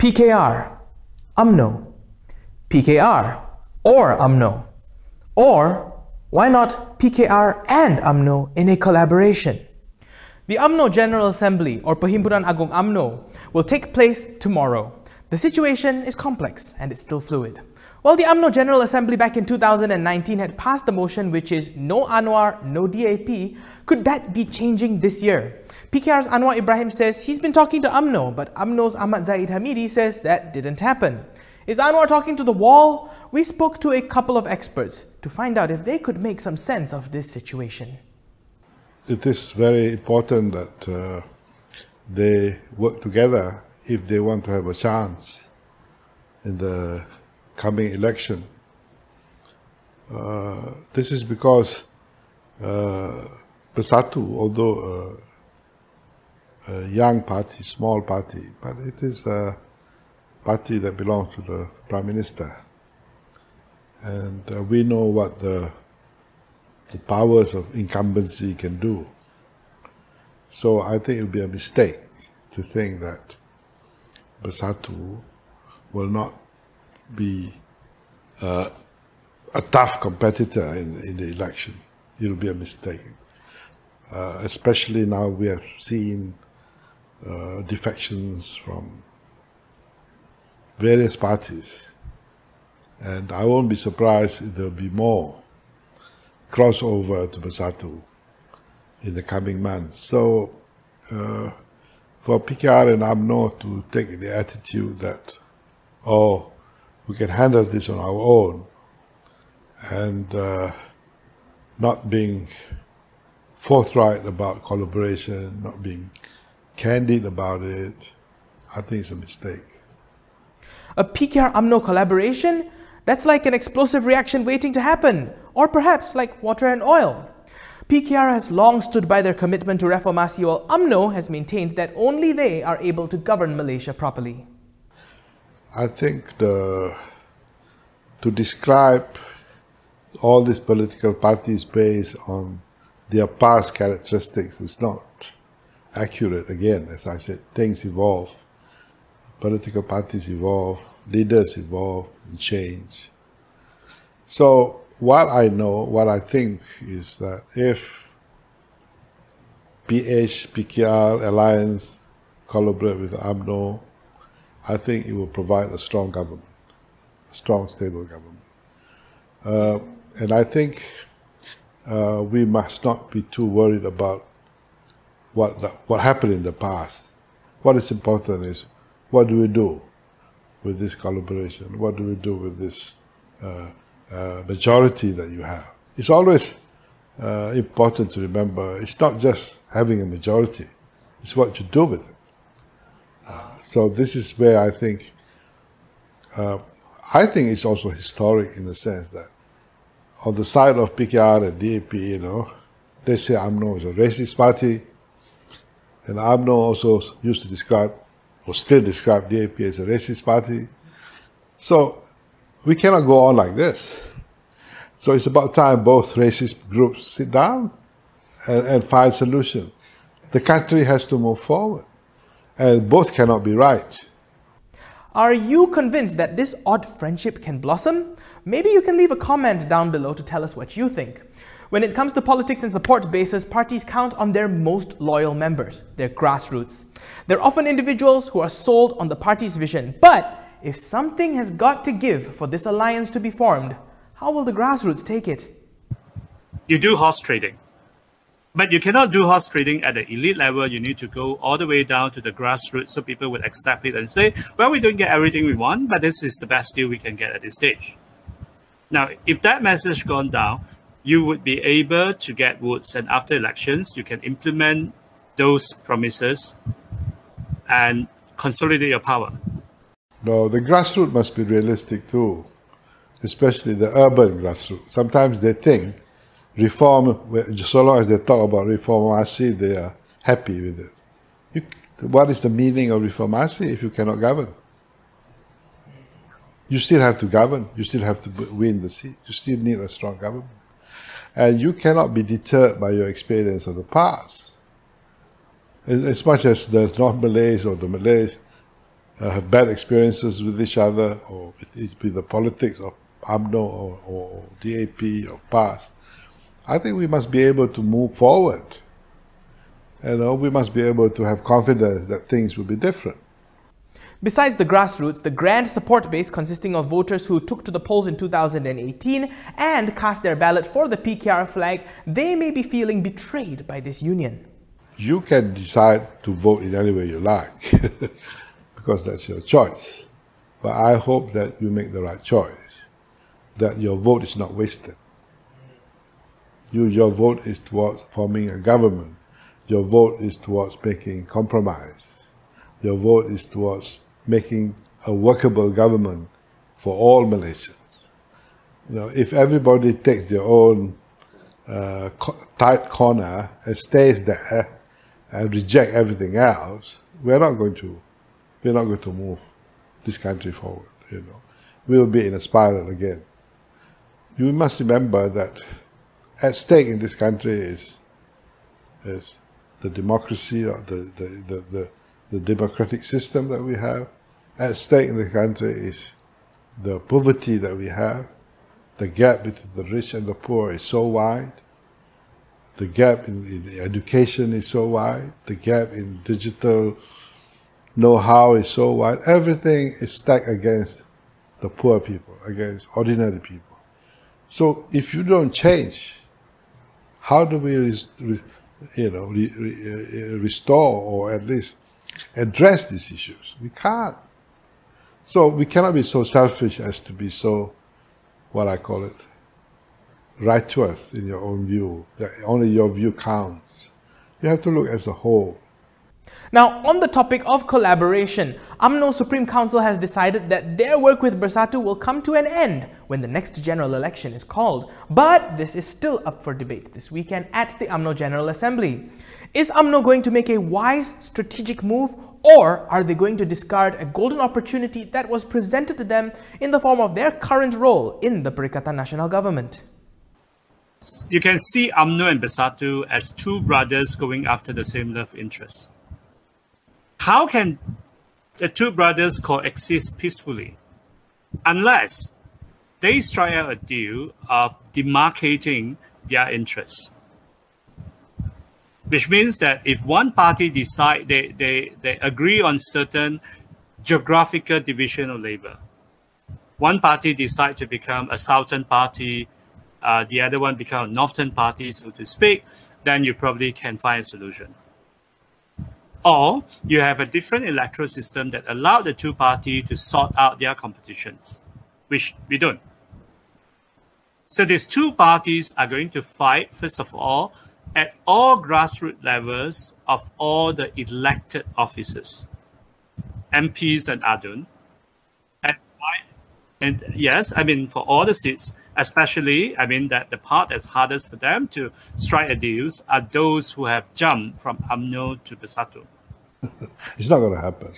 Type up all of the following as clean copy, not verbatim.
PKR, Umno, PKR or Umno, or why not PKR and Umno in a collaboration? The UMNO General Assembly or Perhimpunan Agung UMNO will take place tomorrow. The situation is complex and it's still fluid. Well, the UMNO General Assembly back in 2019 had passed the motion which is no Anwar, no DAP. Could that be changing this year? PKR's Anwar Ibrahim says he's been talking to UMNO, but UMNO's Ahmad Zaid Hamidi says that didn't happen. Is Anwar talking to the wall? We spoke to a couple of experts to find out if they could make some sense of this situation. It is very important that they work together if they want to have a chance in the coming election. This is because Bersatu, although a young party, small party, but it is a party that belongs to the Prime Minister. And we know what the powers of incumbency can do. So I think it would be a mistake to think that Bersatu will not be a tough competitor in the election. It will be a mistake. Especially now we have seen defections from various parties. And I won't be surprised if there will be more crossover to Bersatu in the coming months. So for PKR and UMNO to take the attitude that, oh, we can handle this on our own, and not being forthright about collaboration, not being candid about it, I think it's a mistake. A PKR-UMNO collaboration? That's like an explosive reaction waiting to happen, or perhaps like water and oil. PKR has long stood by their commitment to reformasi, while UMNO has maintained that only they are able to govern Malaysia properly. I think to describe all these political parties based on their past characteristics is not accurate. Again, as I said, things evolve. Political parties evolve, leaders evolve and change. So what I think is that if PKR alliance collaborate with UMNO, I think it will provide a strong government, a strong, stable government. And I think we must not be too worried about what happened in the past. What is important is, what do we do with this collaboration? What do we do with this majority that you have? It's always important to remember, it's not just having a majority, it's what you do with it. So this is where I think it's also historic in the sense that on the side of PKR and DAP, they say UMNO is a racist party, and UMNO also used to describe, or still describe DAP as a racist party. So we cannot go on like this. So it's about time both racist groups sit down and find a solution. The country has to move forward, and both cannot be right. Are you convinced that this odd friendship can blossom? Maybe you can leave a comment down below to tell us what you think. When it comes to politics and support bases, parties count on their most loyal members, their grassroots. They're often individuals who are sold on the party's vision. But if something has got to give for this alliance to be formed, how will the grassroots take it? You do horse trading. But you cannot do horse trading at the elite level. You need to go all the way down to the grassroots so people would accept it and say, well, we don't get everything we want, but this is the best deal we can get at this stage. Now, if that message gone down, you would be able to get votes, and after elections, you can implement those promises and consolidate your power. No, the grassroots must be realistic too, especially the urban grassroots. Sometimes they think reform, so long as they talk about reformasi, they are happy with it. What is the meaning of reformasi if you cannot govern? You still have to govern, you still have to win the seat, you still need a strong government. And you cannot be deterred by your experience of the past. As much as the non-Malays or the Malays have bad experiences with each other, or with the politics of UMNO or DAP or PAS. I think we must be able to move forward. We must be able to have confidence that things will be different. Besides the grassroots, the grand support base consisting of voters who took to the polls in 2018 and cast their ballot for the PKR flag, they may be feeling betrayed by this union. You can decide to vote in any way you like, because that's your choice. But I hope that you make the right choice, that your vote is not wasted. Your vote is towards forming a government. Your vote is towards making compromise. Your vote is towards making a workable government for all Malaysians. If everybody takes their own tight corner and stays there and reject everything else, we're not going to move this country forward. We will be in a spiral again. You must remember that at stake in this country is the democracy, or the democratic system that we have. At stake in the country is the poverty that we have. The gap between the rich and the poor is so wide. The gap in education is so wide. The gap in digital know-how is so wide. Everything is stacked against the poor people, against ordinary people. So if you don't change, how do we restore or at least address these issues? We can't. So we cannot be so selfish as to be so, what I call it, righteous in your own view, that only your view counts. You have to look as a whole. Now, on the topic of collaboration, UMNO Supreme Council has decided that their work with Bersatu will come to an end when the next general election is called. But this is still up for debate this weekend at the UMNO General Assembly. Is UMNO going to make a wise strategic move, or are they going to discard a golden opportunity that was presented to them in the form of their current role in the Perikatan Nasional government? You can see UMNO and Bersatu as two brothers going after the same love interest. How can the two brothers coexist peacefully unless they strike out a deal of demarcating their interests? Which means that if one party decide they agree on certain geographical division of labor, one party decide to become a southern party, the other one become a northern party, so to speak, then you probably can find a solution. Or you have a different electoral system that allow the two parties to sort out their competitions, which we don't. So these two parties are going to fight, first of all, at all grassroots levels of all the elected officers, MPs and ADUN. And yes, I mean, for all the seats, especially, I mean, that the part that's hardest for them to strike a deal are those who have jumped from UMNO to Bersatu. It's not going to happen.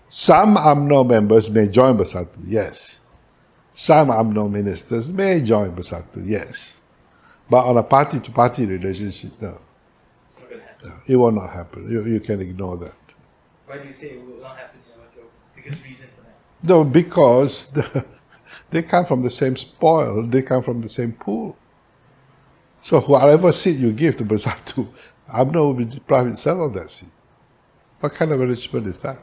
Some UMNO members may join Bersatu, yes. Some UMNO ministers may join Bersatu, yes. But on a party-to-party relationship, no. No, it will not happen. You can ignore that. Why do you say it will not happen? What's your biggest reason for that? No, because they come from the same spoil. They come from the same pool. So whatever seat you give to Bersatu, UMNO will be deprived itself of that seat. What kind of arrangement is that?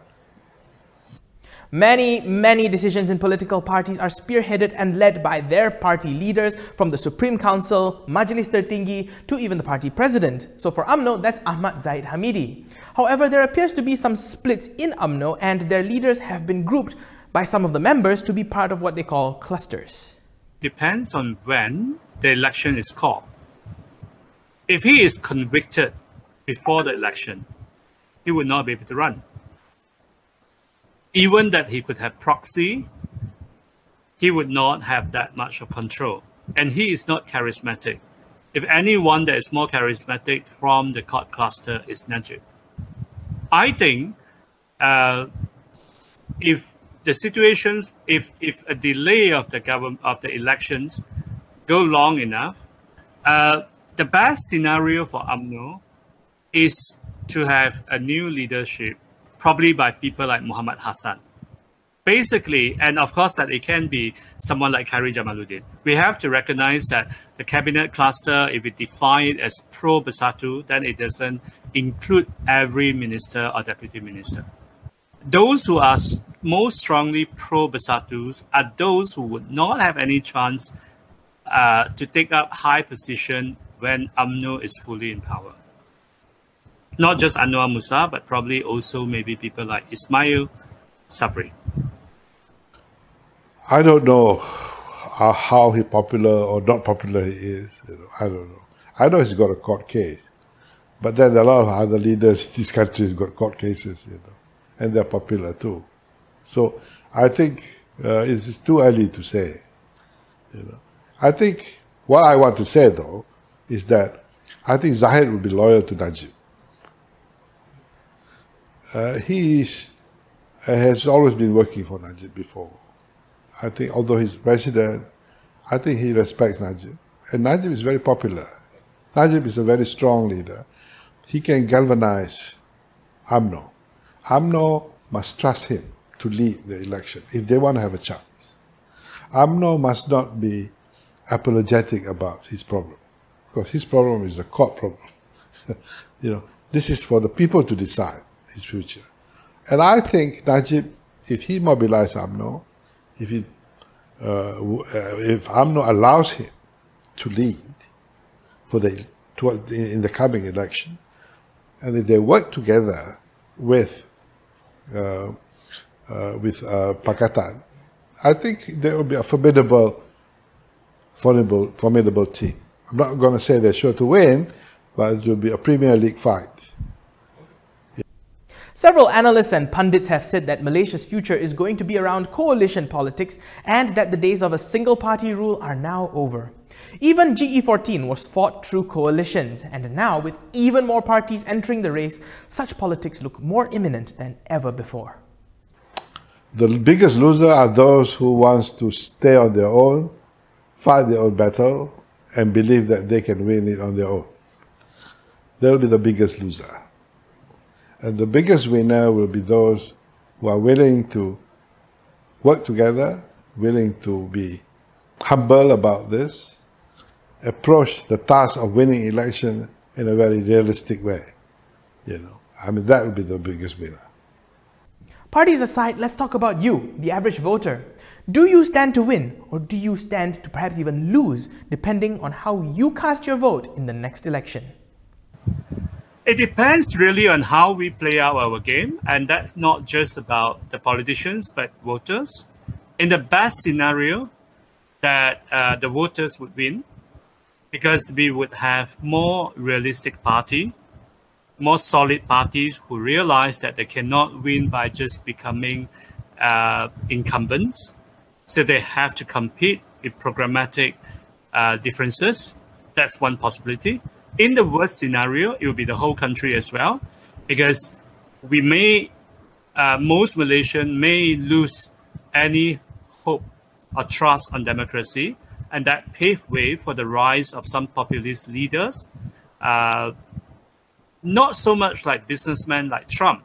Many decisions in political parties are spearheaded and led by their party leaders, from the Supreme Council, Majlis Tertinggi, to even the party president. So for UMNO, that's Ahmad Zaid Hamidi. However, there appears to be some splits in UMNO, and their leaders have been grouped by some of the members to be part of what they call clusters. Depends on when the election is called. If he is convicted before the election, he would not be able to run. Even that he could have proxy, he would not have that much of control. And he is not charismatic. If anyone that is more charismatic from the court cluster is Najib. I think if the situations, if a delay of the government of the elections go long enough, the best scenario for UMNO is to have a new leadership probably by people like Muhammad Hassan. Basically, and of course that it can be someone like Khairy Jamaluddin. We have to recognize that the cabinet cluster, if we define it as pro-Bersatu, then it doesn't include every minister or deputy minister. Those who are most strongly pro-Bersatus are those who would not have any chance to take up high position when UMNO is fully in power. Not just Anwar Musa, but probably also maybe people like Ismail Sabri. I don't know how he popular or not popular he is. I don't know. I know he's got a court case, but then a lot of other leaders in this country have got court cases, and they're popular too. So I think it's too early to say. I think what I want to say though is that I think Zahid will be loyal to Najib. He has always been working for Najib before. I think although he's president, I think he respects Najib. And Najib is very popular. Najib is a very strong leader. He can galvanize UMNO. UMNO must trust him to lead the election if they want to have a chance. UMNO must not be apologetic about his problem, because his problem is a court problem. This is for the people to decide his future. And I think Najib, if he mobilizes UMNO, if UMNO allows him to lead in the coming election, and if they work together with Pakatan, I think there will be a formidable team. I'm not going to say they're sure to win, but it will be a Premier League fight. Several analysts and pundits have said that Malaysia's future is going to be around coalition politics and that the days of a single party rule are now over. Even GE14 was fought through coalitions, and now with even more parties entering the race, such politics look more imminent than ever before. The biggest loser are those who want to stay on their own, fight their own battle, and believe that they can win it on their own. They'll be the biggest loser. And the biggest winner will be those who are willing to work together, willing to be humble about this, approach the task of winning election in a very realistic way. That would be the biggest winner. Parties aside, let's talk about you, the average voter. Do you stand to win, or do you stand to perhaps even lose, depending on how you cast your vote in the next election? It depends really on how we play out our game, and that's not just about the politicians, but voters. In the best scenario, that the voters would win, because we would have more realistic party, more solid parties who realize that they cannot win by just becoming incumbents. So they have to compete with programmatic differences. That's one possibility. In the worst scenario, it will be the whole country as well, because we may, most Malaysians may lose any hope or trust on democracy, and that paved way for the rise of some populist leaders, not so much like businessmen like Trump,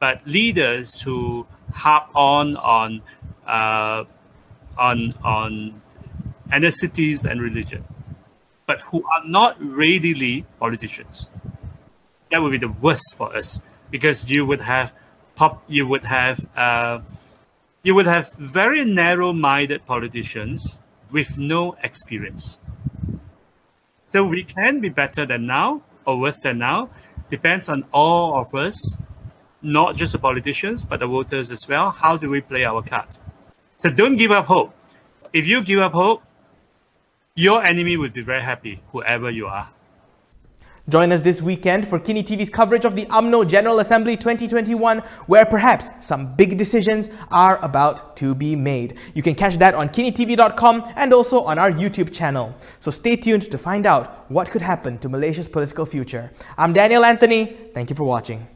but leaders who harp on ethnicities and religion, but who are not readily politicians. That would be the worst for us, because you would have very narrow-minded politicians with no experience. So we can be better than now or worse than now. Depends on all of us, not just the politicians, but the voters as well. How do we play our card? So don't give up hope. If you give up hope, your enemy would be very happy, whoever you are. Join us this weekend for Kini TV's coverage of the UMNO General Assembly 2021, where perhaps some big decisions are about to be made. You can catch that on kinitv.com and also on our YouTube channel. So stay tuned to find out what could happen to Malaysia's political future. I'm Daniel Anthony. Thank you for watching.